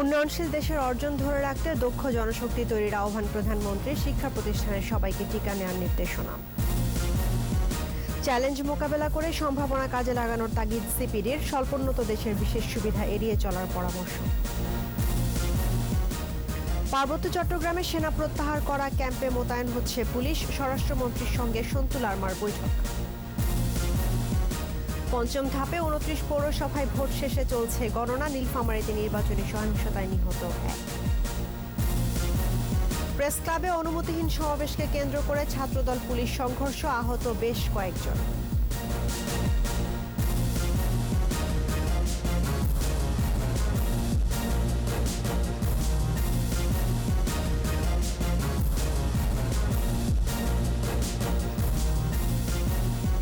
উন্নয়নশীল দেশের অর্জন ধরে রাখতে দক্ষ জনশক্তি তৈরির আহ্বান প্রধানমন্ত্রীর। শিক্ষা প্রতিষ্ঠানের সবাইকে টিকা নেওয়ার নির্দেশনা। চ্যালেঞ্জ মোকাবেলা করে সম্ভাবনা কাজে লাগানোর তাগিদ সিপিডির। স্বল্পোন্নত দেশের বিশেষ সুবিধা এড়িয়ে চলার পরামর্শ। পার্বত্য চট্টগ্রামে সেনা প্রত্যাহার করা ক্যাম্পে মোতায়েন হচ্ছে পুলিশ। স্বরাষ্ট্রমন্ত্রীর সঙ্গে সন্তু লারমার বৈঠক। পঞ্চম ধাপে ২৯ পৌরসভায় ভোট শেষে চলছে গণনা। নীলফামারীতে নির্বাচনী সহিংসতায় নিহত ১। প্রেস ক্লাবে অনুমতিহীন সমাবেশকে কেন্দ্র করে ছাত্রদল পুলিশ সংঘর্ষ, আহত বেশ কয়েকজন।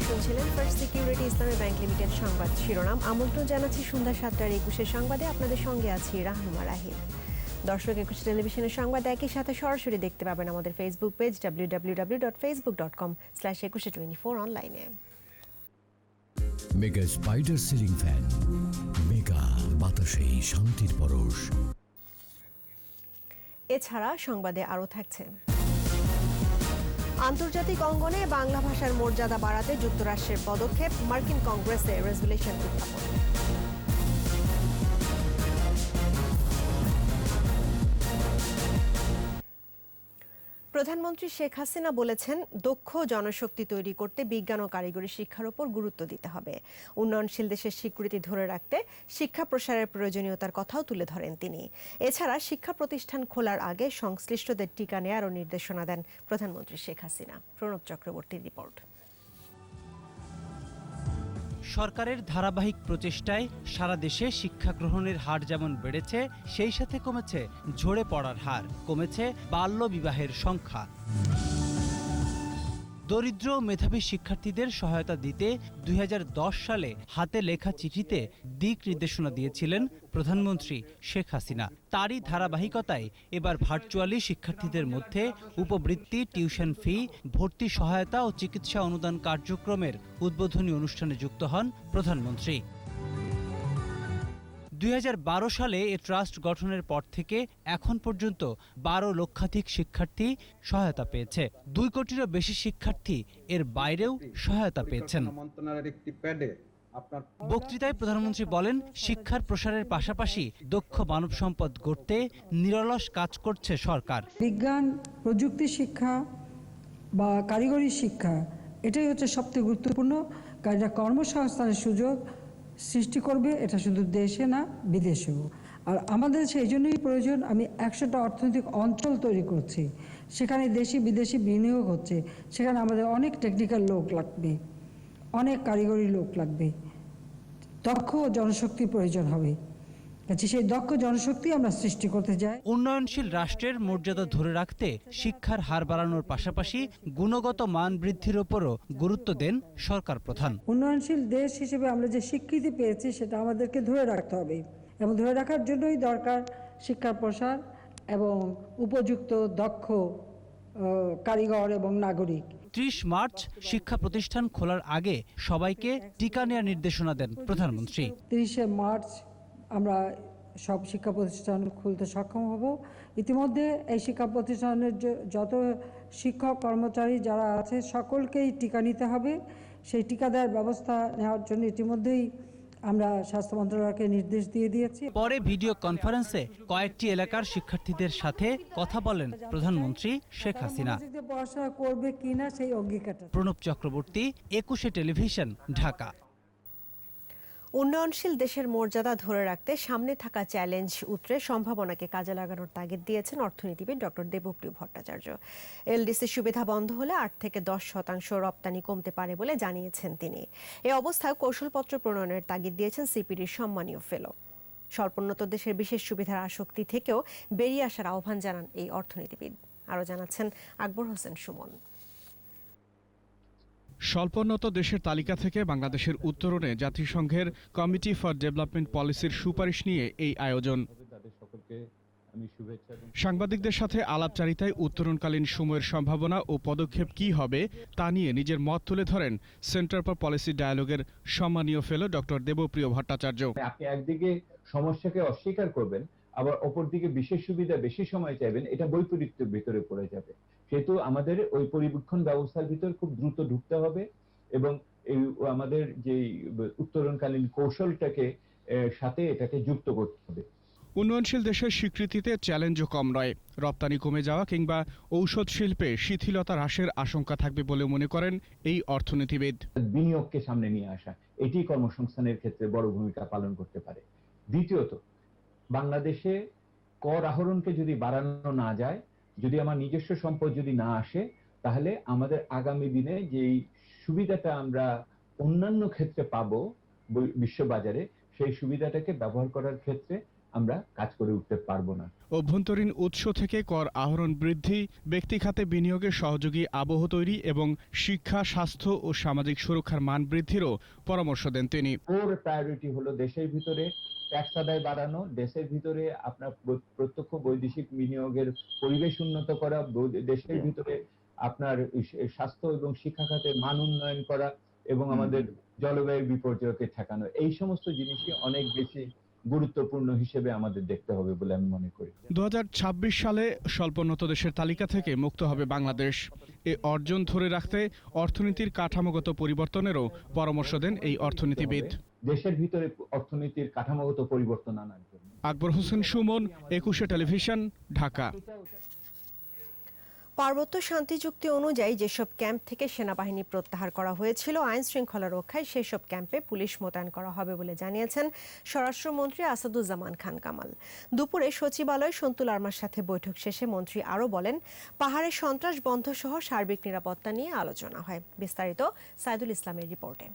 শুনছিলেন ফার্স্ট সিকিউরিটি ইসলামী ব্যাংক লিমিটেড সংবাদ শিরোনাম। আমন্ত্রণ জানাচ্ছি সন্ধ্যা ৭:২১ সংবাদে। আপনাদের সঙ্গে আছি রাহনুমা রাহিম। দর্শক, একুশে টেলিভিশনের সংবাদ একই সাথে সরাসরি দেখতে পাবেন আমাদের ফেসবুক পেজ www.facebook.com/2124 অনলাইনে। Mega spider ceiling fan, mega বাতাসে শান্তির পরশ। এছাড়া সংবাদে আরও থাকছে, আন্তর্জাতিক অঙ্গনে বাংলা ভাষার মর্যাদা বাড়াতে যুক্তরাষ্ট্রের পদক্ষেপ। মার্কিন কংগ্রেসে রেজুলেশন উত্থাপন। প্রধানমন্ত্রী শেখ হাসিনা বলেছেন, দক্ষ জনশক্তি তৈরি করতে বিজ্ঞান ও কারিগরি শিক্ষার উপর গুরুত্ব দিতে হবে। উন্নয়নশীল দেশের স্বীকৃতি ধরে রাখতে শিক্ষা প্রসারের প্রয়োজনীয়তার কথাও তুলে ধরেন তিনি। এছাড়া শিক্ষা প্রতিষ্ঠান খোলার আগে সংশ্লিষ্টদের টিকা নেয়ারও নির্দেশনা দেন প্রধানমন্ত্রী শেখ হাসিনা। প্রণব চক্রবর্তীর রিপোর্ট। সরকারের ধারাবাহিক প্রচেষ্টায় সারা দেশে শিক্ষা গ্রহণের হার যেমন বেড়েছে, সেই সাথে কমেছে ঝরে পড়ার হার, কমেছে বাল্য বিবাহের সংখ্যা। দরিদ্র ও মেধাবী শিক্ষার্থীদের সহায়তা দিতে ২০১০ সালে হাতে লেখা চিঠিতে দিক নির্দেশনা দিয়েছিলেন প্রধানমন্ত্রী শেখ হাসিনা। তারই ধারাবাহিকতায় এবার ভার্চুয়ালি শিক্ষার্থীদের মধ্যে উপবৃত্তি, টিউশন ফি, ভর্তি সহায়তা ও চিকিৎসা অনুদান কার্যক্রমের উদ্বোধনী অনুষ্ঠানে যুক্ত হন প্রধানমন্ত্রী। ২০১২ সালে এ ট্রাস্ট গঠনের পর থেকে এখন পর্যন্ত ১২ লক্ষাধিক শিক্ষার্থী সহায়তা পেয়েছে। ২ কোটিরও বেশি শিক্ষার্থী এর বাইরেও সহায়তা পেয়েছেন। বক্তৃতায় প্রধানমন্ত্রী বলেন, শিক্ষার প্রসারের পাশাপাশি দক্ষ মানব সম্পদ গড়তে নিরলস কাজ করছে সরকার। বিজ্ঞান, প্রযুক্তি শিক্ষা বা কারিগরি শিক্ষা, এটাই হচ্ছে সবচেয়ে গুরুত্বপূর্ণ, কারণ এটা কর্মসংস্থানের সুযোগ সৃষ্টি করবে। এটা শুধু দেশে না, বিদেশেও। আর আমাদের সেই জন্যই প্রয়োজন, আমি ১০০টা অর্থনৈতিক অঞ্চল তৈরি করছি, সেখানে দেশি বিদেশি বিনিয়োগ হচ্ছে, সেখানে আমাদের অনেক টেকনিক্যাল লোক লাগবে, অনেক কারিগরি লোক লাগবে, দক্ষ জনশক্তির প্রয়োজন হবে। সেই দক্ষ জনশক্তি আমরা সৃষ্টি করতে চাই। উন্নয়নশীল রাষ্ট্রের মর্যাদা ধরে রাখতে শিক্ষার হার বাড়ানোর পাশাপাশি গুণগত মান বৃদ্ধির উপরও গুরুত্ব দেন সরকার প্রধান। উন্নয়নশীল দেশ হিসেবে আমরা যে স্বীকৃতি পেয়েছি, সেটা আমাদেরকে ধরে রাখতে হবে, এবং ধরে রাখার জন্যই দরকার শিক্ষার প্রসার এবং উপযুক্ত দক্ষ কারিগর এবং নাগরিক। ৩০ মার্চ শিক্ষা প্রতিষ্ঠান খোলার আগে সবাইকে টিকা নেওয়ার নির্দেশনা দেন প্রধানমন্ত্রী। ৩০ মার্চ আমরা সব শিক্ষা প্রতিষ্ঠান খুলতে সক্ষম হব। ইতিমধ্যে এই শিক্ষা প্রতিষ্ঠানের যত শিক্ষক কর্মচারী যারা আছে, সকলকেই টিকা নিতে হবে। সেই টিকা দেওয়ার ব্যবস্থা নেওয়ার জন্য ইতিমধ্যেই আমরা স্বাস্থ্য মন্ত্রণালয়কে নির্দেশ দিয়ে দিয়েছি। পরে ভিডিও কনফারেন্সে কয়েকটি এলাকার শিক্ষার্থীদের সাথে কথা বলেন প্রধানমন্ত্রী শেখ হাসিনা। পড়াশোনা করবে কিনা সেই অঙ্গীকারটা। প্রণব চক্রবর্তী, একুশে টেলিভিশন, ঢাকা। উন্নয়নশীল দেশের মর্যাদা ধরে রাখতে সামনে থাকা চ্যালেঞ্জ উতরে সম্ভাবনাকে কাজে লাগানোর তাগিদ দিয়েছেন অর্থনীতিবিদ ডক্টর দেবপ্রিয় ভট্টাচার্য। এলডিসি সুবিধা বন্ধ হলে ৮ থেকে ১০% রপ্তানি কমতে পারে বলে জানিয়েছেন তিনি। এ অবস্থায় কৌশলপত্র প্রণয়নের তাগিদ দিয়েছেন সিপিডির সম্মানীয় ফেলো। স্বল্পোন্নত দেশের বিশেষ সুবিধার আসক্তি থেকেও বেরিয়ে আসার আহ্বান জানান এই অর্থনীতিবিদ। আরও জানাচ্ছেন আকবর হোসেন সুমন। স্বল্পোন্নত দেশের তালিকা থেকে বাংলাদেশের উত্তরণে জাতিসংঘের কমিটি ফর ডেভেলপমেন্ট পলিসির সুপারিশ নিয়ে এই আয়োজন। সাংবাদিকদের সাথে আলাপচারিতায় উত্তরণকালীন সময়ের সম্ভাবনা ও পদক্ষেপ কি হবে তা নিয়ে নিজের মত তুলে ধরেন সেন্টার ফর পলিসি ডায়ালগের সম্মানীয় ফেলো ডক্টর দেবপ্রিয় ভট্টাচার্য। আপনি একদিকে সমস্যাকে অস্বীকার করবেন, আবার অপরদিকে বিশেষ সুবিধা বেশি সময় চাইবেন, এটা বৈপরীত্যের ভিতরে পড়ে যাবে। সেহেতু আমাদের ওই পরিবীক্ষণ ব্যবস্থার ভিতর খুব দ্রুত ঢুকতে হবে এবং এই আমাদের যে উত্তরণকালীন কৌশলটাকে সাথে এটাকে যুক্ত করতে হবে। উন্নয়নশীল দেশের স্বীকৃতিতে চ্যালেঞ্জও কম নয়। রপ্তানি কমে যাওয়া কিংবা ঔষধ শিল্পে শিথিলতা হ্রাসের আশঙ্কা থাকবে বলে মনে করেন এই অর্থনীতিবিদ। বিনিয়োগকে সামনে নিয়ে আসা, এটি কর্মসংস্থানের ক্ষেত্রে বড় ভূমিকা পালন করতে পারে। দ্বিতীয়ত, বাংলাদেশে কর আহরণকে যদি বাড়ানো না যায়, যদি আমার নিজস্ব সম্পদ যদি না আসে, তাহলে আমাদের আগামী দিনে যেই সুবিধাটা আমরা অন্যান্য ক্ষেত্রে পাবো বিশ্ববাজারে, সেই সুবিধাটাকে ব্যবহার করার ক্ষেত্রে আমরা কাজ করে উঠতে পারবো না। অভ্যন্তরীণ উৎস থেকে কর আহরণ বৃদ্ধি, ব্যক্তি খাতে বিনিয়োগের সহযোগী আবহ তৈরি এবং শিক্ষা, স্বাস্থ্য ও সামাজিক সুরক্ষার মান বৃদ্ধিরও পরামর্শ দেন তিনি। কোর প্রায়োরিটি হলো দেশের ভিতরে ট্যাক্স আদায় বাড়ানো, দেশের ভিতরে আপনার প্রত্যক্ষ বৈদেশিক বিনিয়োগের পরিবেশ উন্নত করা, দেশের ভিতরে আপনার স্বাস্থ্য এবং শিক্ষা খাতের মান উন্নয়ন করা এবং আমাদের জলবায়ু বিপর্যয়কে ঠেকানো, এই সমস্ত জিনিসই অনেক বেশি গুরুত্বপূর্ণ হিসেবে আমাদের দেখতে হবে বলে আমি মনে করি। 2026 সালে স্বল্পোন্নত দেশের তালিকা থেকে মুক্ত হবে বাংলাদেশ। এ অর্জন ধরে রাখতে অর্থনীতির কাঠামোগত পরিবর্তনেরও পরামর্শ দেন এই অর্থনীতিবিদ। দেশের ভিতরে অর্থনীতির কাঠামোগত পরিবর্তন আনার জন্য। আকবর হোসেন সুমন, 21 টেলিভিশন, ঢাকা। পার্বত্য শান্তি চুক্তি অনুযায়ী যেসব ক্যাম্প থেকে সেনাবাহিনী প্রত্যাহার করা হয়েছিল, আইন শৃঙ্খলা রক্ষায় সেসব ক্যাম্পে পুলিশ মোতায়েন করা হবে বলে জানিয়েছেন স্বরাষ্ট্রমন্ত্রী আসাদুজ্জামান খান কামাল। দুপুরে সচিবালয় সন্তুল আরমার সাথে বৈঠক শেষে মন্ত্রী আরও বলেন, পাহাড়ে সন্ত্রাস বন্ধ সহ সার্বিক নিরাপত্তা নিয়ে আলোচনা হয়। বিস্তারিত সাইদুল ইসলামের রিপোর্টে।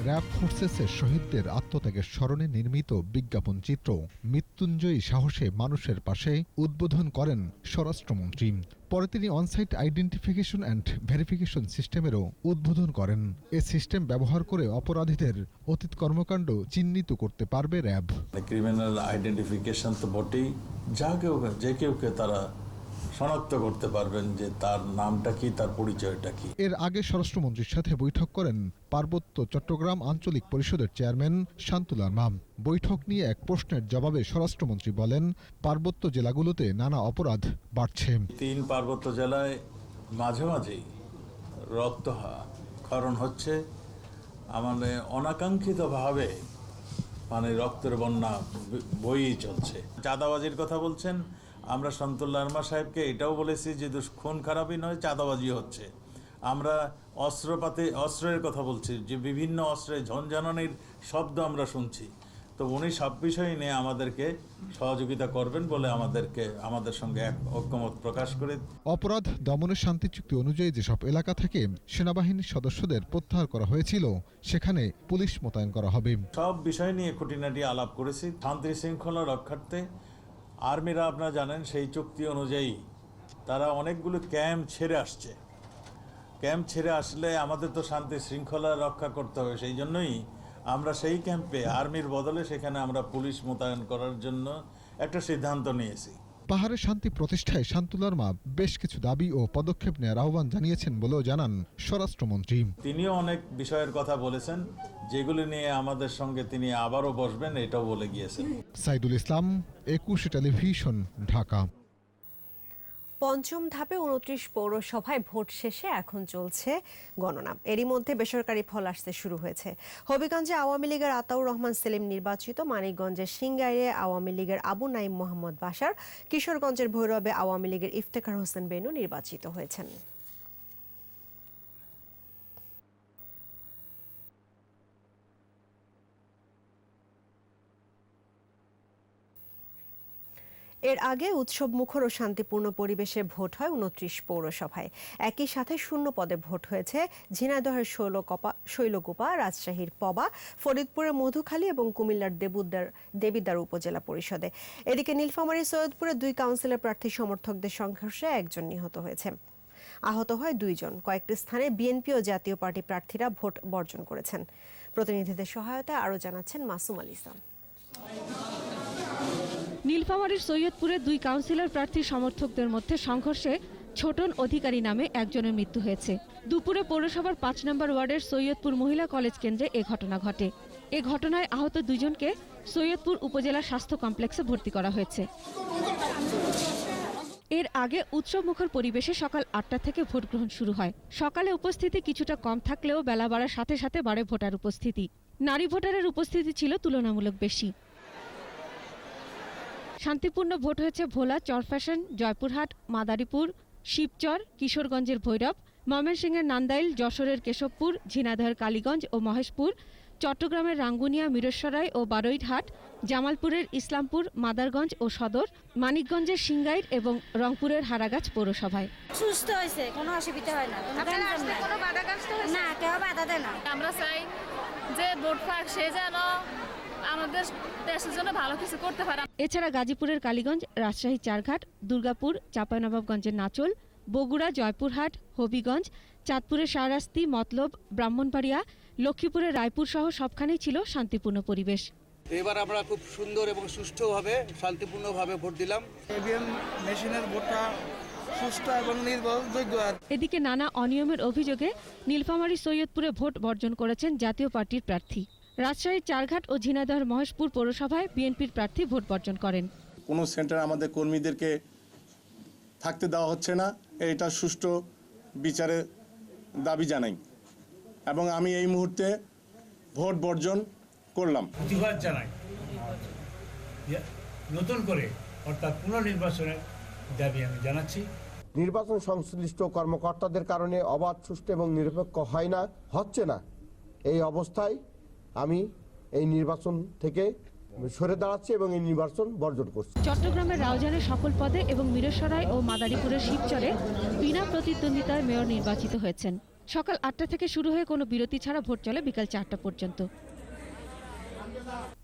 র্যাব ফোর্সেসের শহীদদের আত্মত্যাগের স্মরণে নির্মিত বিজ্ঞাপন চিত্র মৃত্যুঞ্জয়ী সাহসে মানুষের পাশে উদ্বোধন করেন স্বরাষ্ট্রমন্ত্রী। পরে তিনি অনসাইট আইডেন্টিফিকেশন অ্যান্ড ভেরিফিকেশন সিস্টেমেরও উদ্বোধন করেন। এ সিস্টেম ব্যবহার করে অপরাধীদের অতীত কর্মকাণ্ড চিহ্নিত করতে পারবে র্যাব। ক্রিমিনাল আইডেন্টিফিকেশন তো বটেই, যে কেউকে তারা শনাক্ত করতে পারবেন যে তার নামটা কি, তার পরিচয়টা কি। এর আগে স্বরাষ্ট্রমন্ত্রীর সাথে বৈঠক করেন পার্বত্য চট্টগ্রাম আঞ্চলিক পরিষদের চেয়ারম্যান শান্তুল আরমাম। বৈঠক নিয়ে এক প্রশ্নের জবাবে স্বরাষ্ট্রমন্ত্রী বলেন, পার্বত্য জেলাগুলোতে নানা অপরাধ বাড়ছে। 3 পার্বত্য জেলায় মাঝে মাঝেই রক্তক্ষরণ হচ্ছে, আমাদের অনাকাঙ্ক্ষিতভাবে রক্তের বন্যা বইই চলছে। চাঁদাবাজির কথা বলছেন, আমরা শান্তুল আরমা সাহেবকে এটাও বলেছি যে খুন খারাপই নয়, চাঁদাবাজি হচ্ছে। আমরা অস্ত্রের কথা বলছি, যে বিভিন্ন অস্ত্রে ঝনঝনানির শব্দ আমরা শুনছি। তো উনি সব বিষয় নিয়ে আমাদেরকে সহযোগিতা করবেন বলে আমাদের সঙ্গে ঐক্যমত প্রকাশ করে। অপরাধ দমনের শান্তি চুক্তি অনুযায়ী যেসব এলাকা থেকে সেনাবাহিনীর সদস্যদের প্রত্যাহার করা হয়েছিল, সেখানে পুলিশ মোতায়েন করা হবে। সব বিষয় নিয়ে খুঁটিনাটি আলাপ করেছি। শান্তি শৃঙ্খলা রক্ষার্থে আর্মিরা, আপনারা জানেন, সেই চুক্তি অনুযায়ী তারা অনেকগুলো ক্যাম্প ছেড়ে আসছে। ক্যাম্প ছেড়ে আসলে আমাদের তো শান্তি শৃঙ্খলা রক্ষা করতে হবে, সেই জন্যই আমরা সেই ক্যাম্পে আর্মির বদলে সেখানে আমরা পুলিশ মোতায়েন করার জন্য একটা সিদ্ধান্ত নিয়েছি। পাহাড়ে শান্তি প্রতিষ্ঠায় শান্তুল আরমা বেশ কিছু দাবি ও পদক্ষেপ নেওয়ার আহ্বান জানিয়েছেন বলেও জানান স্বরাষ্ট্রমন্ত্রী। তিনিও অনেক বিষয়ের কথা বলেছেন, যেগুলি নিয়ে আমাদের সঙ্গে তিনি আবারও বসবেন, এটাও বলে গিয়েছেন। সাইদুল ইসলাম, 21 টেলিভিশন, ঢাকা। পঞ্চম ধাপে 29 পৌরসভায় ভোট শেষে এখন চলছে গণনা। এরই মধ্যে বেসরকারি ফল আসতে শুরু হয়েছে। হবিগঞ্জে আওয়ামী লীগের আতাউর রহমান সেলিম নির্বাচিত, মানিকগঞ্জের সিংগাইরে আওয়ামী লীগের আবু নাইম মোহাম্মদ বাশার, কিশোরগঞ্জের ভৈরবে আওয়ামী লীগের ইফতেখার হোসেন বেনু নির্বাচিত হয়েছেন। এর আগে উৎসব মুখর ও শান্তিপূর্ণ পরিবেশে ভোট হয় 29 পৌরসভায়। একই সাথে শূন্য পদে ভোট হয়েছে ঝিনাইদহের শৈলকুপা, রাজশাহীর পবা, ফরিদপুরের মধুখালী এবং কুমিল্লার দেবিদ্বার উপজেলা পরিষদে। এদিকে নীলফামারী সৈয়দপুরে 2 কাউন্সিলর প্রার্থী সমর্থকদের সংঘর্ষে 1 জন নিহত হয়েছে। আহত হয় 2 জন। কয়েকটি স্থানে বিএনপি ও জাতীয় পার্টি প্রার্থীরা ভোট বর্জন করেছেন। প্রতিনিধিদের সহায়তায় আরও জানাচ্ছেন মাসুম আল ইসলাম। নীলফামারীর সৈয়দপুরে 2 কাউন্সিলর প্রার্থী সমর্থকদের মধ্যে সংঘর্ষে ছোটন অধিকারী নামে 1 জনের মৃত্যু হয়েছে। দুপুরে পৌরসভার 5 নম্বর ওয়ার্ডের সৈয়দপুর মহিলা কলেজ কেন্দ্রে এ ঘটনা ঘটে। এ ঘটনায় আহত 2 জনকে সৈয়দপুর উপজেলা স্বাস্থ্য কমপ্লেক্সে ভর্তি করা হয়েছে। এর আগে উৎসবমুখর পরিবেশে সকাল 8টা থেকে ভোট গ্রহণ শুরু হয়। সকালে উপস্থিতি কিছুটা কম থাকলেও বেলা বাড়ার সাথে সাথে বাড়ে ভোটার উপস্থিতি। নারী ভোটারের উপস্থিতি ছিল তুলনামূলক বেশি। শান্তিপূর্ণ ভোট হয়েছে ভোলা, চরফ্যাশন, জয়পুরহাট, মাদারীপুর, শিবচর, কিশোরগঞ্জের ভৈরব, ময়মনসিংহের নান্দাইল, যশোরের কেশবপুর, ঝিনাইদহের কালীগঞ্জ ও মহেশপুর, চট্টগ্রামের রাঙ্গুনিয়া, মিরসরাই ও বারৈরহাট, জামালপুরের ইসলামপুর, মাদারগঞ্জ ও সদর, মানিকগঞ্জের সিংগাইর এবং রংপুরের হারাগাছ পৌরসভায়। সুস্থ হয়েছে, কোনো অসুবিধা হয় না, না কেউ বাধা দেয় না। আমরা চাই যে ভোট পাক সে যেন আমাদের দেশের জন্য ভালো কিছু করতে পারে। এছাড়া গাজীপুরের কালীগঞ্জ, রাজশাহী চারঘাট, দুর্গাপুর, চাঁপাইনবাবগঞ্জের নাচল, বগুড়া, জয়পুরহাট, হবিগঞ্জ, চাঁদপুরের শাহরাস্তি, মতলব, ব্রাহ্মণবাড়িয়া, লক্ষ্মীপুরের রায়পুর সহ সবখানেই ছিল শান্তিপূর্ণ পরিবেশ। এবার আমরা খুব সুন্দর এবং সুষ্ঠুভাবে শান্তিপূর্ণভাবে ভোট দিলাম। ইভিএম মেশিনের ভোটটা সুষ্ঠু এবং নির্ভরযোগ্য। এদিকে নানা অনিয়মের অভিযোগে নীলফামারী সৈয়দপুরে ভোট বর্জন করেছেন জাতীয় পার্টির প্রার্থী। রাজশাহীর চারঘাট ও ঝিনাইদহের মহেশপুর পৌরসভায় বিএনপির প্রার্থী ভোট বর্জন করেন। কোনো সেন্টারে আমাদের কর্মীদেরকে থাকতে দেওয়া হচ্ছে না, এটা সুষ্ঠু বিচারের দাবি জানাই এবং আমি এই মুহূর্তে ভোট বর্জন করলাম। প্রতিবাদ জানাই নতুন করে অর্থাৎ পুনর্নির্বাচনের দাবি আমি জানাচ্ছি। নির্বাচন সংশ্লিষ্ট কর্মকর্তাদের কারণে অবাধ, সুষ্ঠু এবং নিরপেক্ষ হচ্ছে না। এই অবস্থায় আমি এই নির্বাচন থেকে সরে দাঁড়াচ্ছি এবং এই নির্বাচন বর্জন করছি। চট্টগ্রামের রাউজানের সকল পদে এবং মিরসরাই ও মাদারীপুরের শিবচরে বিনা প্রতিদ্বন্দ্বিতায় মেয়র নির্বাচিত হয়েছেন। সকাল 8টা থেকে শুরু হয়ে কোনো বিরতি ছাড়া ভোট চলে বিকাল 4টা পর্যন্ত।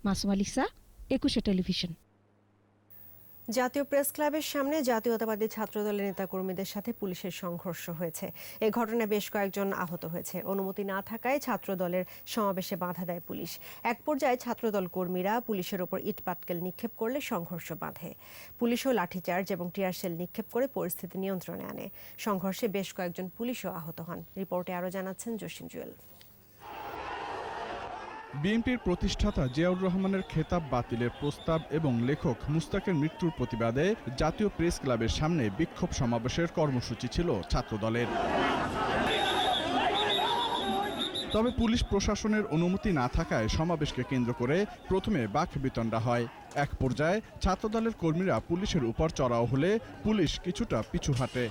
Masuma Lisa, 21 television. জাতীয় প্রেস ক্লাবের সামনে জাতীয়তাবাদী ছাত্রদলের নেতাকর্মীদের সাথে পুলিশের সংঘর্ষ হয়েছে। এ ঘটনায় বেশ কয়েকজন আহত হয়েছে। অনুমতি না থাকায় ছাত্রদলের সমাবেশে বাধা দেয় পুলিশ। এক পর্যায়ে ছাত্রদল কর্মীরা পুলিশের ওপর ইটপাটকেল নিক্ষেপ করলে সংঘর্ষ বাধে। পুলিশও লাঠিচার্জ এবং টিয়ারশেল নিক্ষেপ করে পরিস্থিতি নিয়ন্ত্রণে আনে। সংঘর্ষে বেশ কয়েকজন পুলিশও আহত হন। রিপোর্টে আরও জানাচ্ছেন জসিম জুয়েল। বিএনপির প্রতিষ্ঠাতা জিয়াউর রহমানের খেতাব বাতিলের প্রস্তাব এবং লেখক মুস্তাকের মৃত্যুর প্রতিবাদে জাতীয় প্রেস ক্লাবের সামনে বিক্ষোভ সমাবেশের কর্মসূচি ছিল ছাত্রদলের। তবে পুলিশ প্রশাসনের অনুমতি না থাকায় সমাবেশকে কেন্দ্র করে প্রথমে বাকবিতণ্ডা হয়। এক পর্যায়ে ছাত্রদলের কর্মীরা পুলিশের উপর চড়াও হলে পুলিশ কিছুটা পিছু হাঁটে।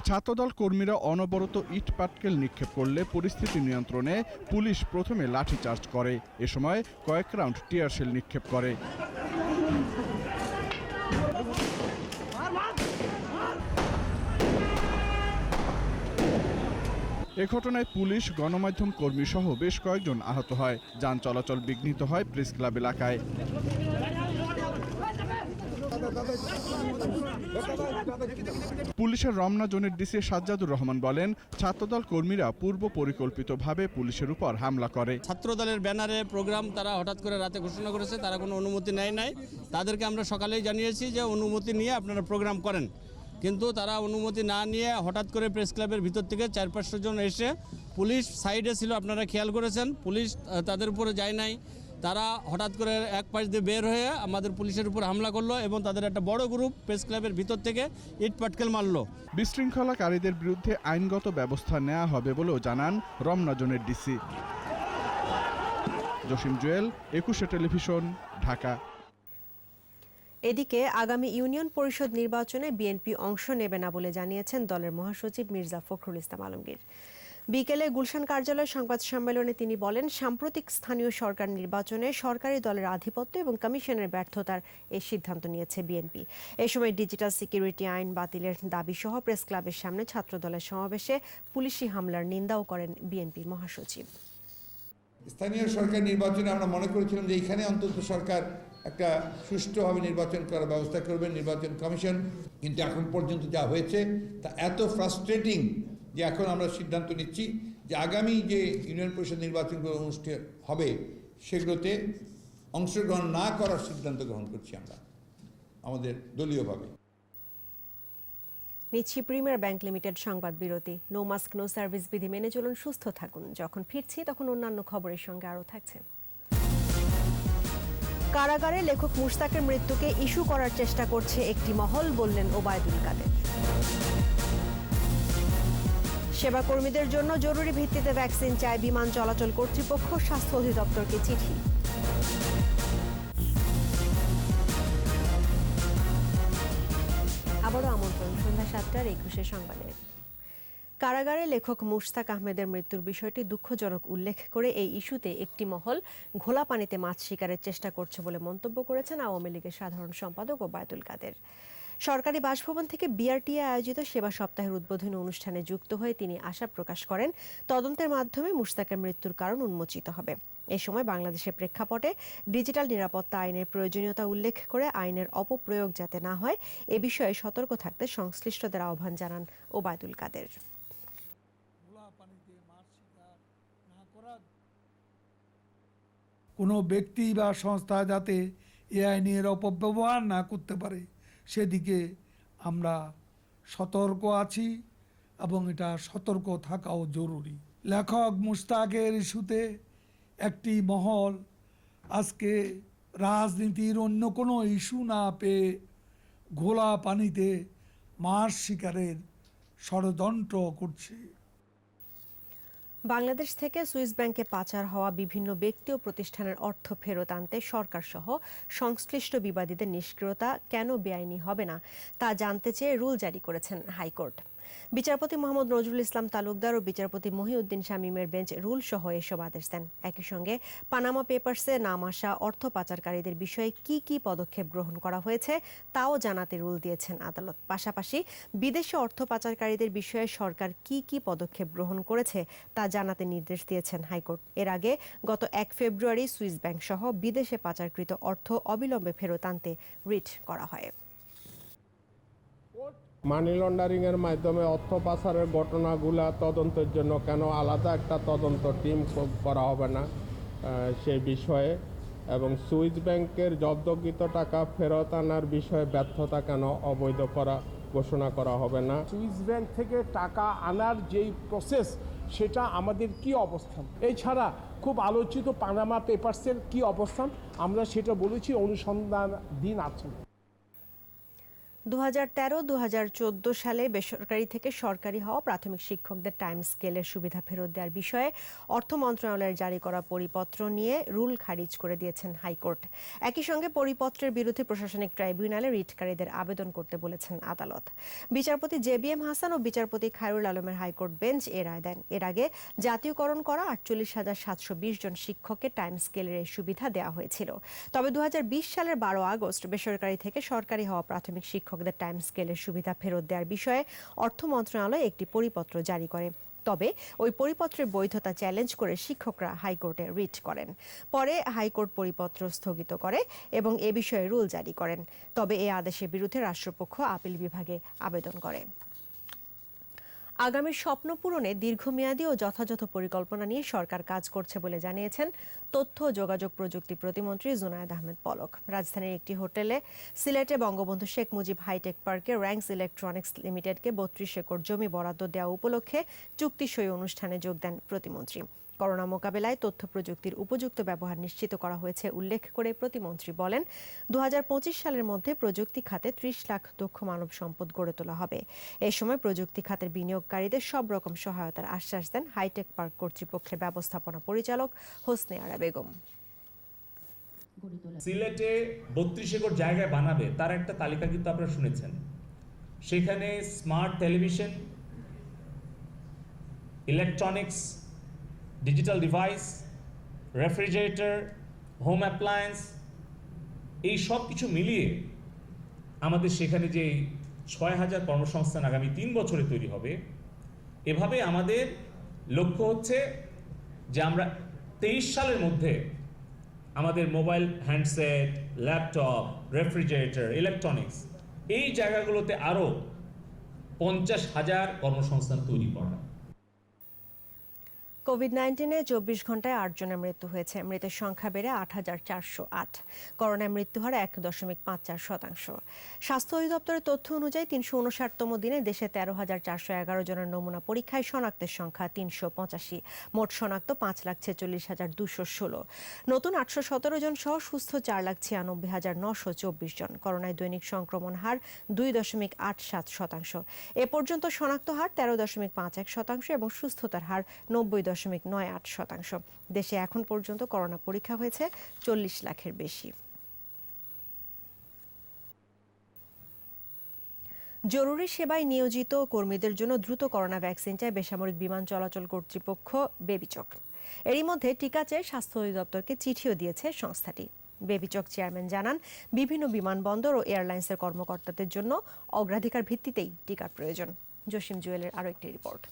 ছাত্রদল কর্মীরা অনবরত ইট পাটকেল নিক্ষেপ করলে পরিস্থিতি নিয়ন্ত্রণে পুলিশ প্রথমে লাঠিচার্জ করে। এ সময় কয়েক রাউন্ড টিয়ারশেল নিক্ষেপ করে। এ ঘটনায় পুলিশ, গণমাধ্যম কর্মী সহ বেশ কয়েকজন আহত হয়। যান চলাচল বিঘ্নিত হয় প্রেস ক্লাব এলাকায়। পুলিশের রমনা জোনের ডিসি সাজ্জাদুর রহমান বলেন, ছাত্রদল কর্মীরা পূর্ব পরিকল্পিতভাবে পুলিশের উপর হামলা করে। ছাত্রদলের ব্যানারে প্রোগ্রাম তারা হঠাৎ করে রাতে ঘোষণা করেছে, তারা কোনো অনুমতি নেয় নাই। তাদেরকে আমরা সকালেই জানিয়েছি যে অনুমতি নিয়ে আপনারা প্রোগ্রাম করেন, কিন্তু তারা অনুমতি না নিয়ে হঠাৎ করে প্রেস ক্লাবের ভিতর থেকে 4-500 জন এসে, পুলিশ সাইডে ছিল, আপনারা খেয়াল করেছেন, পুলিশ তাদের উপরে যায় নাই। তারা হঠাৎ করে এক পাশ দিয়ে বের হয়ে আমাদের পুলিশের উপর হামলা করলো এবং তাদের একটা বড় গ্রুপ প্রেস ক্লাবের ভিতর থেকে ইট পাটকেল মারলো। বিশৃঙ্খলাকারীদের বিরুদ্ধে আইনগত ব্যবস্থা নেওয়া হবে বলেও জানান রমনা জোনের ডিসি। জসিম জুয়েল, 21 টেলিভিশন, ঢাকা। এদিকে আগামী ইউনিয়ন পরিষদ নির্বাচনে বিএনপি অংশ নেবে না বলে জানিয়েছেন দলের মহাসচিব মির্জা ফখরুল ইসলাম আলমগীর। বিকেলে গুলশান কার্যালয়ে সংবাদ সম্মেলনে তিনি বলেন, সাম্প্রতিক স্থানীয় সরকার নির্বাচনে সরকারি দলের আধিপত্য এবং কমিশনের ব্যর্থতার এই সিদ্ধান্ত নিয়েছে বিএনপি। এই সময় ডিজিটাল সিকিউরিটি আইন বাতিলের দাবি সহ প্রেস ক্লাবের সামনে ছাত্রদলের সমাবেশে পুলিশি হামলার নিন্দাও করেন বিএনপি মহাসচিব। স্থানীয় সরকার নির্বাচনে আমরা মনে করেছিলাম যে এখানে অন্তত সরকার একটা সুষ্ঠুভাবে নির্বাচন করার ব্যবস্থা করবে, নির্বাচন কমিশন। কিন্তু এখন পর্যন্ত যা হয়েছে তা এত ফ্রাস্ট্রেটিং যে এখন আমরা সিদ্ধান্ত নিচ্ছি যে আগামী যে ইউনিয়ন পরিষদ নির্বাচনগুলো অনুষ্ঠিত হবে সেগুলোতে অংশগ্রহণ না করার সিদ্ধান্ত গ্রহণ করছি আমরা আমাদের দলীয়ভাবে। নিচ্ছি প্রিমিয়ার ব্যাংক লিমিটেড সংবাদ বিরতি। নো মাস্ক নো সার্ভিস বিধি মেনে চলুন, সুস্থ থাকুন। যখন ফিরছি তখন অন্যান্য খবরের সঙ্গে আরও থাকছে। কারাগারে লেখক মুশতাকের মৃত্যুকে ইস্যু করার চেষ্টা করছে একটি মহল, বললেন ওবায়দুল কাদের। সেবাকর্মীদের জন্য জরুরি ভিত্তিতে ভ্যাকসিন চায় বিমান চলাচল কর্তৃপক্ষ, স্বাস্থ্য অধিদপ্তরকে চিঠি। আবারও আমন্ত্রণ সন্ধ্যা 7টার 21 সংবাদে। কারাগারে লেখক মুশতাক আহমেদের মৃত্যুর বিষয়টি দুঃখজনক উল্লেখ করে এই ইস্যুতে একটি মহল ঘোলা পানিতে মাছ শিকারের চেষ্টা করছে বলে মন্তব্য করেছেন আওয়ামী লীগের সাধারণ সম্পাদক ওবায়দুল কাদের। সরকারি বাসভবন থেকে বিআরটিএ আয়োজিত সেবা সপ্তাহের উদ্বোধনী অনুষ্ঠানে যুক্ত হয়ে তিনি আশা প্রকাশ করেন তদন্তের মাধ্যমে মুশতাকের মৃত্যুর কারণ উন্মোচিত হবে। এ সময় বাংলাদেশের প্রেক্ষাপটে ডিজিটাল নিরাপত্তা আইনের প্রয়োজনীয়তা উল্লেখ করে আইনের অপপ্রয়োগ যাতে না হয় এ বিষয়ে সতর্ক থাকতে সংশ্লিষ্টদের আহ্বান জানান ওবায়দুল কাদের। কোনো ব্যক্তি বা সংস্থা যাতে এ আইনের অপব্যবহার না করতে পারে সেদিকে আমরা সতর্ক আছি এবং এটা সতর্ক থাকাও জরুরি। লেখক মুশতাকের ইস্যুতে একটি মহল আজকে রাজনীতির অন্য কোনো ইস্যু না পেয়ে ঘোলা পানিতে মাছ শিকারের ষড়যন্ত্র করছে। বাংলাদেশ থেকে সুইস ব্যাংকে পাচার হওয়া বিভিন্ন ব্যক্তি ও প্রতিষ্ঠানের অর্থ ফেরত আনতে সরকার সহ সংশ্লিষ্ট বিবাদীদের নিষ্ক্রিয়তা কেন বেআইনি হবে না তা জানতে চেয়ে রুল জারি করেছেন হাইকোর্ট। বিচারপতি মোহাম্মদ নজরুল ইসলাম তালুকদার ও বিচারপতি মহিউদ্দিন শামীমের বেঞ্চ রুল সহ এসব আদেশ দেন। একই সঙ্গে পানামা পেপারসে নাম আসা অর্থ পাচারকারীদের বিষয়ে কি কি পদক্ষেপ গ্রহণ করা হয়েছে তাও জানাতে রুল দিয়েছেন আদালত। পাশাপাশি বিদেশে অর্থ পাচারকারীদের বিষয়ে সরকার কি কি পদক্ষেপ গ্রহণ করেছে তা জানাতে নির্দেশ দিয়েছেন হাইকোর্ট। এর আগে গত 1 ফেব্রুয়ারি সুইস ব্যাংক সহ বিদেশে পাচারকৃত অর্থ অবিলম্বে ফেরত আনতে রিট করা হয়। মানি লন্ডারিংয়ের মাধ্যমে অর্থ পাচারের ঘটনাগুলা তদন্তের জন্য কেন আলাদা একটা তদন্ত টিম করা হবে না সেই বিষয়ে, এবং সুইস ব্যাংকের জব্দকৃত টাকা ফেরত আনার বিষয়ে ব্যর্থতা কেন অবৈধ করা ঘোষণা করা হবে না। সুইস ব্যাংক থেকে টাকা আনার যেই প্রসেস সেটা আমাদের কি অবস্থান, এছাড়া খুব আলোচিত পানামা পেপারসের কি অবস্থান আমরা সেটা বলেছি, অনুসন্ধানাধীন আছে। 2013-2014 সালে বেসরকারি থেকে সরকারি হওয়া প্রাথমিক শিক্ষকদের টাইম স্কেলের সুবিধা ফেরত দেওয়ার বিষয়ে অর্থ মন্ত্রণালয়ের জারি করা পরিপত্র নিয়ে রুল খারিজ করে দিয়েছেন হাইকোর্ট। একই সঙ্গে পরিপত্রের বিরুদ্ধে প্রশাসনিক ট্রাইব্যুনালে রিটকারীদের আবেদন করতে বলেছেন আদালত। বিচারপতি JBM হাসান ও বিচারপতি খায়রুল আলমের হাইকোর্ট বেঞ্চ এ রায় দেন। এর আগে জাতীয়করণ করা 48,720 জন শিক্ষককে টাইম স্কেলের এই সুবিধা দেওয়া হয়েছিল। তবে 2020 সালের 12 আগস্ট বেসরকারি থেকে সরকারি হওয়া প্রাথমিক শিক্ষকদের টাইম স্কেলের সুবিধা ফেরত দেওয়ার বিষয়ে অর্থ মন্ত্রণালয় একটি পরিপত্র জারি করে। তবে ওই পরিপত্রের বৈধতা চ্যালেঞ্জ করে শিক্ষকরা হাইকোর্টে রিট করেন। পরে হাইকোর্ট পরিপত্র স্থগিত করে এবং এ বিষয়ে রুল জারি করেন। তবে এই আদেশের বিরুদ্ধে রাষ্ট্রপক্ষ আপিল বিভাগে আবেদন করে। আগামী স্বপ্ন পূরণে দীর্ঘমেয়াদী ও যথাযথ পরিকল্পনা নিয়ে সরকার কাজ করছে বলে জানিয়েছেন তথ্য ও যোগাযোগ প্রযুক্তি প্রতিমন্ত্রী জুনায়েদ আহমেদ পলক। রাজধানীর একটি হোটেলে সিলেটে বঙ্গবন্ধু শেখ মুজিব হাইটেক পার্কে র্যাঙ্কস ইলেকট্রনিক্স লিমিটেডকে 32 একর জমি বরাদ্দ দেওয়া উপলক্ষে চুক্তি সই অনুষ্ঠানে যোগ দেন প্রতিমন্ত্রী। করোনা মোকাবেলায় তথ্য প্রযুক্তির উপযুক্ত ব্যবহার নিশ্চিত করা হয়েছে উল্লেখ করে প্রতিমন্ত্রী বলেন, 2025 সালের মধ্যে প্রযুক্তি খাতে 30 লাখ দক্ষ মানব সম্পদ গড়ে তোলা হবে। এ সময় প্রযুক্তি খাতের বিনিয়োগকারীদের সব রকম সহায়তার আশ্বাস দেন হাইটেক পার্ক কর্তৃপক্ষের ব্যবস্থাপনা পরিচালক হোসনে আরা বেগম। সিলেটে 32 একর জায়গায় বানাবে তার একটা তালিকা কিন্তু আপনারা শুনেছেন। সেখানে smart television, electronics, digital device, refrigerator, home appliance, এই সব কিছু মিলিয়ে আমাদের সেখানে যে 6,000 কর্মসংস্থান আগামী 3 বছরে তৈরি হবে। এভাবে আমাদের লক্ষ্য হচ্ছে যে আমরা 23 সালের মধ্যে আমাদের mobile handset, laptop, refrigerator, electronics এই জায়গাগুলোতে আরও 50,000 কর্মসংস্থান তৈরি করা। কোভিড-19-এ 24 ঘন্টায় 8 জনের মৃত্যু হয়েছে। মৃতের সংখ্যা বেড়ে 8,408। করোনায় মৃত্যু হার 1.54%। স্বাস্থ্য অধিদপ্তরের তথ্য অনুযায়ী 359তম দিনে দেশে 13,411 জনের নমুনা পরীক্ষায় শনাক্তের সংখ্যা 385। মোট শনাক্ত 5,46,216। নতুন 817 জন সহ সুস্থ 4,96,924 জন। করোনায় দৈনিক সংক্রমণ হার 2.87%। এ পর্যন্ত শনাক্ত হার 13.51% এবং সুস্থতার হার 90.98%। দেশে এখন পর্যন্ত করোনা পরীক্ষা হয়েছে 40 লাখের বেশি। জরুরি সেবায় নিয়োজিত কর্মীদের জন্য দ্রুত করোনা ভ্যাকসিন চায় বেসামরিক বিমান চলাচল কর্তৃপক্ষ বেবিচক। এরই মধ্যে টিকা চেয়ে স্বাস্থ্য অধিদপ্তরকে চিঠিও দিয়েছে সংস্থাটি। বেবিচক চেয়ারম্যান জানান, বিভিন্ন বিমানবন্দর ও এয়ারলাইন্সের কর্মকর্তাদের জন্য অগ্রাধিকার ভিত্তিতেই টিকার প্রয়োজন। জসিম জুয়েলের আরও একটি রিপোর্ট।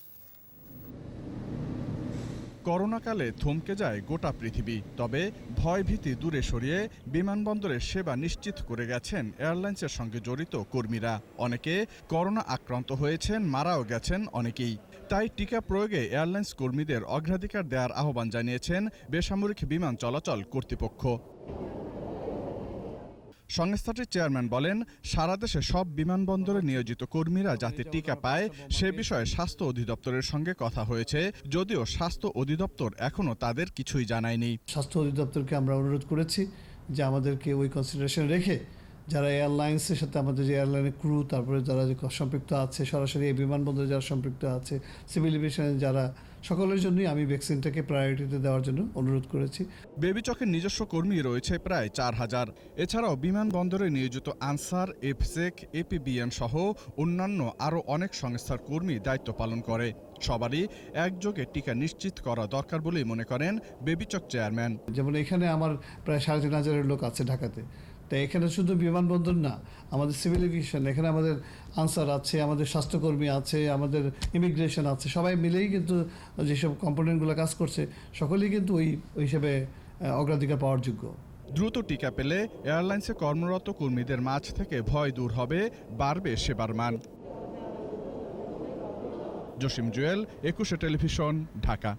করোনাকালে থমকে যায় গোটা পৃথিবী, তবে ভয়ভীতি দূরে সরিয়ে বিমানবন্দরের সেবা নিশ্চিত করে গেছেন এয়ারলাইন্সের সঙ্গে জড়িত কর্মীরা। অনেকে করোনা আক্রান্ত হয়েছেন, মারাও গেছেন অনেকেই। তাই টিকা প্রয়োগে এয়ারলাইন্স কর্মীদের অগ্রাধিকার দেওয়ার আহ্বান জানিয়েছেন বেসামরিক বিমান চলাচল কর্তৃপক্ষ। সংস্থাটির চেয়ারম্যান বলেন, সারা দেশে সব বিমানবন্দরে নিয়োজিত কর্মীরা যাতে টিকা পায় সে বিষয়ে স্বাস্থ্য অধিদপ্তরের সঙ্গে কথা হয়েছে, যদিও স্বাস্থ্য অধিদপ্তর এখনও তাদের কিছুই জানায়নি। স্বাস্থ্য অধিদপ্তরকে আমরা অনুরোধ করেছি যে আমাদেরকে ওই কনসিডারেশন রেখে যারা এয়ারলাইন্সের সাথে আমাদের যে এয়ারলাইনের ক্রু, তারপরে যারা সম্পৃক্ত আছে সরাসরি এই বিমানবন্দরে যারা সম্পৃক্ত আছে, সিভিল এভিয়েশনে যারা, সকলের জন্যই আমি ভ্যাকসিনটাকে প্রায়োরিটিতে দেওয়ার জন্য অনুরোধ করেছি। বেবিচকের নিজস্ব কর্মী রয়েছে প্রায় 4,000। এছাড়াও বিমানবন্দরে নিয়োজিত আনসার, এফসেক, এপিবিএন সহ অন্যান্য আরও অনেক সংস্থার কর্মী দায়িত্ব পালন করে। সবারই একযোগে টিকা নিশ্চিত করা দরকার বলেই মনে করেন বেবিচক চেয়ারম্যান। যেমন এখানে আমার প্রায় 3,500 লোক আছে ঢাকাতে। তাই এখানে শুধু বিমানবন্দর না, আমাদের সিভিল এভিয়েশন, এখানে আমাদের আনসার আছে, আমাদের স্বাস্থ্যকর্মী আছে, আমাদের ইমিগ্রেশন আছে, সবাই মিলেই কিন্তু যেসব কম্পোনেন্টগুলো কাজ করছে সকলেই কিন্তু ওই হিসেবে অগ্রাধিকার পাওয়ার যোগ্য। দ্রুত টিকা পেলে এয়ারলাইন্সে কর্মরত কর্মীদের মাঝ থেকে ভয় দূর হবে, বাড়বে সেবার মান। জসিম জুয়েল, 21 টেলিভিশন, ঢাকা।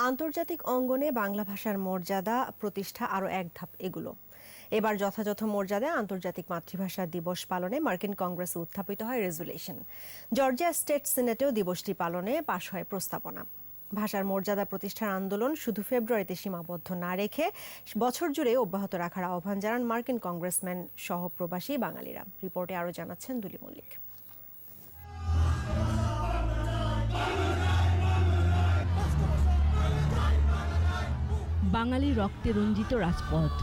আন্তর্জাতিক অঙ্গনে বাংলা ভাষার মর্যাদা প্রতিষ্ঠা আরও এক ধাপ এগুলো। এবার যথাযথ মর্যাদায় আন্তর্জাতিক মাতৃভাষা দিবস পালনে মার্কিন কংগ্রেসে উত্থাপিত হয় রেজুলেশন। জর্জিয়া স্টেট সিনেটেও দিবসটি পালনে পাশ হয় প্রস্তাবনা। ভাষার মর্যাদা প্রতিষ্ঠার আন্দোলন শুধু ফেব্রুয়ারিতে সীমাবদ্ধ না রেখে বছর জুড়ে অব্যাহত রাখার আহ্বান জানান মার্কিন কংগ্রেসম্যান সহ প্রবাসী বাঙালিরা। রিপোর্টে আরও জানাচ্ছেন দুলি মল্লিক। বাঙালি রক্তে রঞ্জিত রাজপথ।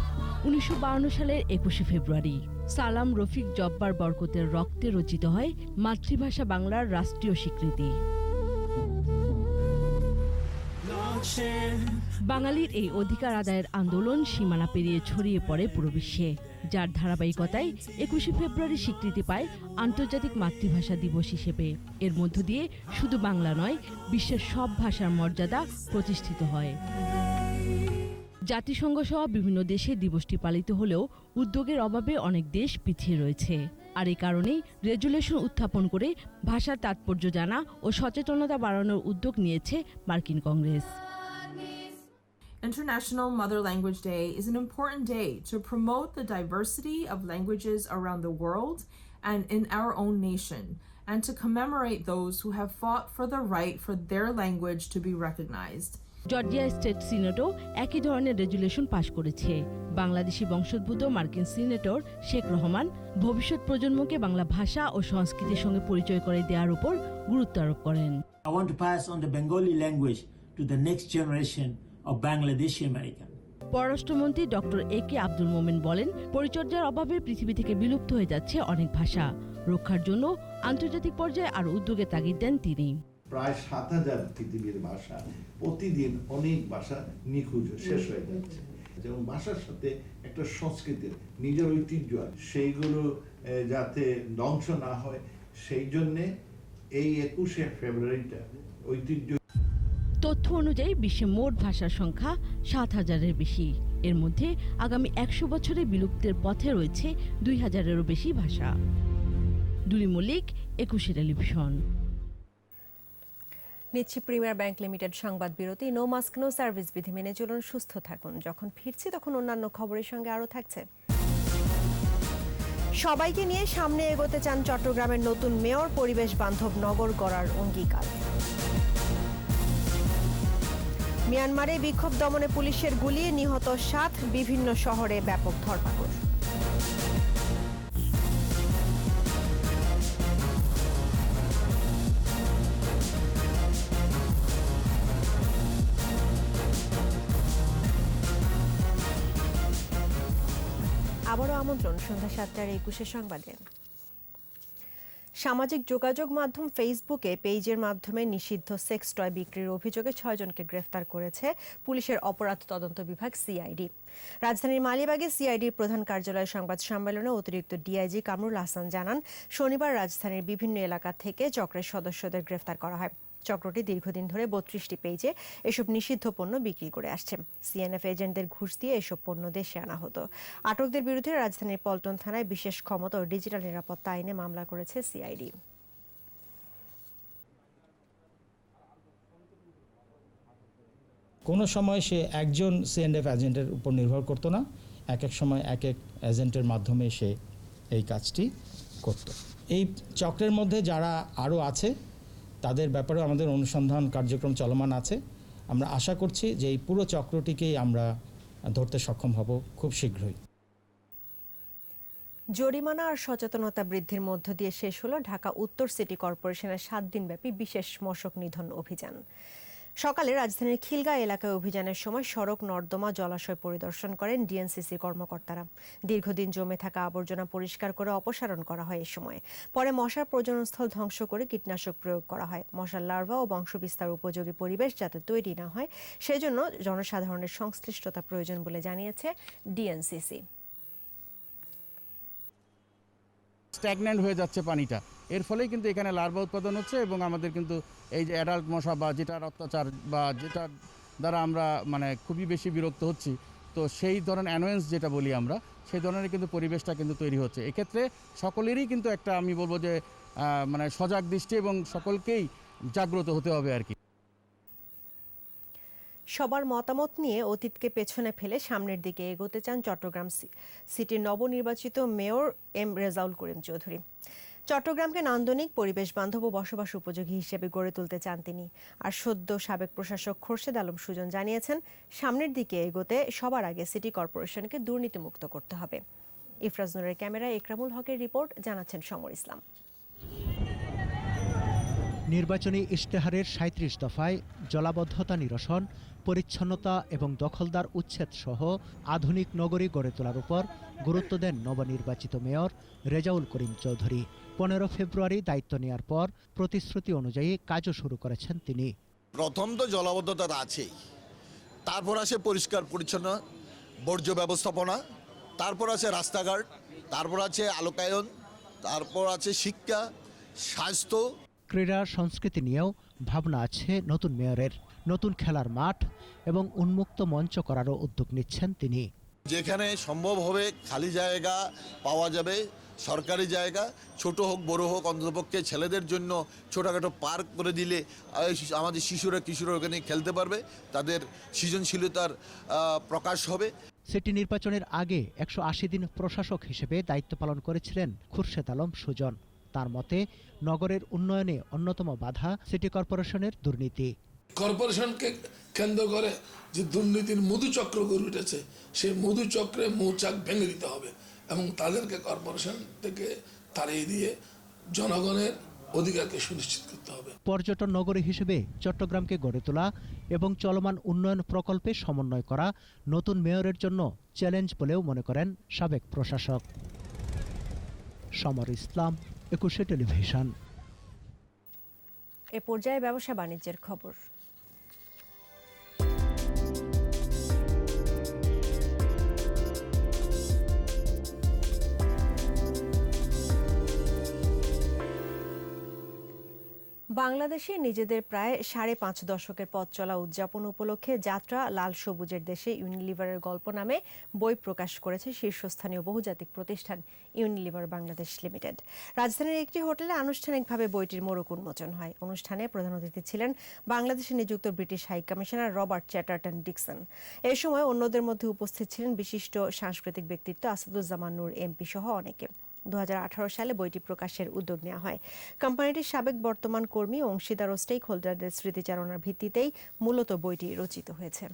1952 সালের 21শে ফেব্রুয়ারি সালাম রফিক জব্বার বরকতের রক্তে রচিত হয় মাতৃভাষা বাংলার রাষ্ট্রীয় স্বীকৃতি। বাঙালির এই অধিকার আদায়ের আন্দোলন সীমানা পেরিয়ে ছড়িয়ে পড়ে পুরো বিশ্বে, যার ধারাবাহিকতায় 21শে ফেব্রুয়ারি স্বীকৃতি পায় আন্তর্জাতিক মাতৃভাষা দিবস হিসেবে। এর মধ্য দিয়ে শুধু বাংলা নয়, বিশ্বের সব ভাষার মর্যাদা প্রতিষ্ঠিত হয়। জাতিসংঘ সহ বিভিন্ন দেশে দিবসটি পালিত হলেও উদ্যোগের অভাবে অনেক দেশ পিছিয়ে রয়েছে। আর এই কারণেই রেজুলেশন উত্থাপন করে ভাষার তাৎপর্য জানা ও সচেতনতা বাড়ানোর উদ্যোগ নিয়েছে মার্কিন Congress. International Mother Language Day is an important day to promote the diversity of languages around the world and in our own nation, and to commemorate those who have fought for the right for their language to be recognized. Georgia state সিনেটও একই ধরনের resolution পাশ করেছে। বাংলাদেশি বংশোদ্ভূত মার্কিন senator Sheikh Rahman ভবিষ্যৎ প্রজন্মকে বাংলা ভাষা ও সংস্কৃতির সঙ্গে পরিচয় করে দেওয়ার উপর গুরুত্ব আরোপ করেন। I want to pass on the Bengali language to the next generation of Bangladeshi American. পররাষ্ট্রমন্ত্রী ডক্টর এ.কে. আব্দুল মোমেন বলেন, পরিচর্যার অভাবে পৃথিবী থেকে বিলুপ্ত হয়ে যাচ্ছে অনেক ভাষা। রক্ষার জন্য আন্তর্জাতিক পর্যায়ে আরও উদ্যোগের তাগিদ দেন তিনি। প্রায় 7,000 পৃথিবীর ভাষা, প্রতিদিন অনেক ভাষা নিখোঁজ শেষ হয়ে যাচ্ছে। যেমন ভাষার সাথে একটা সংস্কৃতির নিজের ঐতিহ্য সেইগুলো যাতে ধ্বংস না হয়, সেই জন্যে এই 21শে ফেব্রুয়ারিটা ঐতিহ্য। তথ্য অনুযায়ী বিশ্বে মোট ভাষার সংখ্যা 7,000-এর বেশি। এর মধ্যে আগামী 100 বছরে বিলুপ্তের পথে রয়েছে 2,000-এরও বেশি ভাষা। দুলি মল্লিক, 21 টেলিভিশন। নিচ্ছি প্রিমিয়ার ব্যাংক লিমিটেড সংবাদ বিরতি। নো মাস্ক নো সার্ভিস বিধি মেনে চলুন, সুস্থ থাকুন। যখন ফিরছি তখন অন্যান্য খবরের সঙ্গে আরও থাকছে। সবাইকে নিয়ে সামনে এগোতে চান চট্টগ্রামের নতুন মেয়র, পরিবেশ বান্ধব নগর গড়ার অঙ্গীকার। মিয়ানমারে বিক্ষোভ দমনে পুলিশের গুলিয়ে নিহত 7, বিভিন্ন শহরে ব্যাপক ধরপাকড়। আবারও আমন্ত্রণ সন্ধ্যা 7:21 সংবাদে। সামাজিক যোগাযোগ মাধ্যম ফেসবুকে পেজের মাধ্যমে নিষিদ্ধ সেক্স টয় বিক্রির অভিযোগে 6 জনকে গ্রেফতার করেছে পুলিশের অপরাধ তদন্ত বিভাগ সিআইডি। রাজধানীর মালিবাগে সিআইডির প্রধান কার্যালয়ের সংবাদ সম্মেলনে অতিরিক্ত ডিআইজি কামরুল হাসান জানান, শনিবার রাজধানীর বিভিন্ন এলাকা থেকে চক্রের সদস্যদের গ্রেফতার করা হয়। চক্রটি দীর্ঘদিন ধরে 32টি পেজে এসব নিষিদ্ধ পণ্য বিক্রি করে আসছে। সিএনএফ এজেন্টদের ঘুষ দিয়ে এসব পণ্য দেশে আনা হতো। আটকদের বিরুদ্ধে রাজধানীর পল্টন থানায় বিশেষ ক্ষমতা ও ডিজিটাল নিরাপত্তা আইনে মামলা করেছে সিআইডি। কোনো সময় সে একজন সিএনএফ এজেন্টের উপর নির্ভর করতো না, এক এক সময় এক এক এজেন্টের মাধ্যমে সে এই কাজটি করত। এই চক্রের মধ্যে যারা আরও আছে তাদের ব্যাপারেও আমাদের অনুসন্ধান কার্যক্রম চলমান আছে। আমরা আশা করছি যে এই পুরো চক্রটিকেই আমরা ধরতে সক্ষম হব খুব শীঘ্রই। জরিমানা আর সচেতনতা বৃদ্ধির মধ্য দিয়ে শেষ হলো ঢাকা উত্তর সিটি কর্পোরেশনের 7 দিনব্যাপী বিশেষ মশক নিধন অভিযান। সকালে রাজধানীর খিলগাঁ এলাকায় অভিযানের সময় সড়ক, নর্দমা, জলাশয় পরিদর্শন করেন ডিএনসিসি কর্মকর্তারা। দীর্ঘদিন জমে থাকা আবর্জনা পরিষ্কার করে অপসারণ করা হয় এই সময়। পরে মশার প্রজননস্থল ধ্বংস করে কীটনাশক প্রয়োগ করা হয়। মশার লার্ভা ও বংশবিস্তার উপযোগী পরিবেশ যাতে তৈরি না হয় সেজন্য জনসাধারণের সংশ্লিষ্টতা প্রয়োজন বলে জানিয়েছে ডিএনসিসি। স্ট্যাগন্যান্ট হয়ে যাচ্ছে পানিটা, এর ফলেই কিন্তু এখানে লার্ভা উৎপাদন হচ্ছে এবং আমাদের কিন্তু এই যে অ্যাডাল্ট মশা বা যেটার অত্যাচার বা যেটার দ্বারা আমরা খুবই বেশি বিরক্ত হচ্ছি, তো সেই ধরনের অ্যানোয়েন্স যেটা বলি আমরা, সেই ধরনের কিন্তু পরিবেশটা কিন্তু তৈরি হচ্ছে। এক্ষেত্রে সকলেরই কিন্তু একটা আমি বলবো যে সজাগ দৃষ্টি এবং সকলকেই জাগ্রত হতে হবে আর কি। সবার মতামত নিয়ে অতীতকে পেছনে ফেলে সামনের দিকে এগোতে চান চট্টগ্রাম সিটির নবনির্বাচিত মেয়র এম রেজাউল করিম চৌধুরী। চট্টগ্রামকে নান্দনিক, পরিবেশ বান্ধব ও বসবাস উপযোগী হিসেবে গড়ে তুলতে চান তিনি। আর সদ্য সাবেক প্রশাসক খোরশেদ আলম সুজন জানিয়েছেন, সামনের দিকে এগোতে সবার আগে সিটি কর্পোরেশনকে দুর্নীতিমুক্ত করতে হবে। ইফরাজ নূরের ক্যামেরায় একরামুল হকের রিপোর্ট, জানাচ্ছেন সমর ইসলাম। নির্বাচনী ইশতেহারের 37 দফায় জলাবদ্ধতা নিরসন, পরিচ্ছন্নতা এবং দখলদার উচ্ছেদ সহ আধুনিক নগরী গড়ে তোলার উপর গুরুত্ব দেন নবনির্বাচিত মেয়র রেজাউল করিম চৌধুরী। 15 ফেব্রুয়ারি দায়িত্ব নেওয়ার পর প্রতিশ্রুতি অনুযায়ী কাজও শুরু করেছেন তিনি। প্রথম তো জলাবদ্ধতা আছেই, তারপর আছে পরিষ্কার পরিচ্ছন্ন বর্জ্য ব্যবস্থাপনা, তারপর আছে রাস্তাঘাট, তারপর আছে আলোকায়ন, তারপর আছে শিক্ষা, স্বাস্থ্য। ক্রীড়া সংস্কৃতি নিয়েও ভাবনা আছে নতুন মেয়রের। নতুন খেলার মাঠ এবং উন্মুক্ত মঞ্চ করারও উদ্যোগ নিচ্ছেন তিনি। যেখানে সম্ভব হবে খালি জায়গা পাওয়া যাবে, সরকারি জায়গা, ছোট হোক বড় হোক, অন্ততপক্ষে ছেলেদের জন্য ছোটোখাটো পার্ক করে দিলে আমাদের শিশুরা কিশোররা ওখানে খেলতে পারবে, তাদের সৃজনশীলতার প্রকাশ হবে। সিটি নির্বাচনের আগে 180 দিন প্রশাসক হিসেবে দায়িত্ব পালন করেছিলেন খোরশেদ আলম সুজন। তার মতে, নগরের উন্নয়নে অন্যতম বাধা সিটি কর্পোরেশনের দুর্নীতি। কর্পোরেশনকে কেন্দ্র করে যে দুর্নীতির মধুচক্র গড়ে উঠেছে, সেই মধুচক্রে মৌচাক ভেঙে দিতে হবে এবং তাদেরকে কর্পোরেশন থেকে তাড়িয়ে দিয়ে জনগণের অধিকারকে সুনিশ্চিত করতে হবে। পর্যটন নগরী হিসেবে চট্টগ্রামকে গড়ে তোলা এবং চলমান উন্নয়ন প্রকল্পে সমন্বয় করা নতুন মেয়রের জন্য চ্যালেঞ্জ বলেও মনে করেন সাবেক প্রশাসক। সমর ইসলাম, 21 টেলিভিশন। এ পর্যায়ে ব্যবসা বাণিজ্যের খবর। বাংলাদেশে নিজেদের প্রায় 5.5 দশকের পথ চলা উদযাপন উপলক্ষে যাত্রা লাল সবুজের দেশে ইউনিলিভারের গল্প নামে বই প্রকাশ করেছে শীর্ষস্থানীয় বহুজাতিক প্রতিষ্ঠান ইউনিলিভার বাংলাদেশ লিমিটেড। রাজধানীর একটি হোটেলে আনুষ্ঠানিকভাবে বইটির মোড়ক উন্মোচন হয়। অনুষ্ঠানে প্রধান অতিথি ছিলেন বাংলাদেশে নিযুক্ত British high commissioner Robert Chatterton Dickson. এ সময় অন্যদের মধ্যে উপস্থিত ছিলেন বিশিষ্ট সাংস্কৃতিক ব্যক্তিত্ব আসাদুজ্জামান নূর এমপি সহ অনেকে। 2018 সালে বইটি প্রকাশের উদ্যোগ নেওয়া হয়। কোম্পানিটির সাবেক বর্তমান কর্মী, অংশীদার ও স্টেক হোল্ডারদের স্মৃতিচারণার ভিত্তিতেই মূলত বইটি রচিত হয়েছে।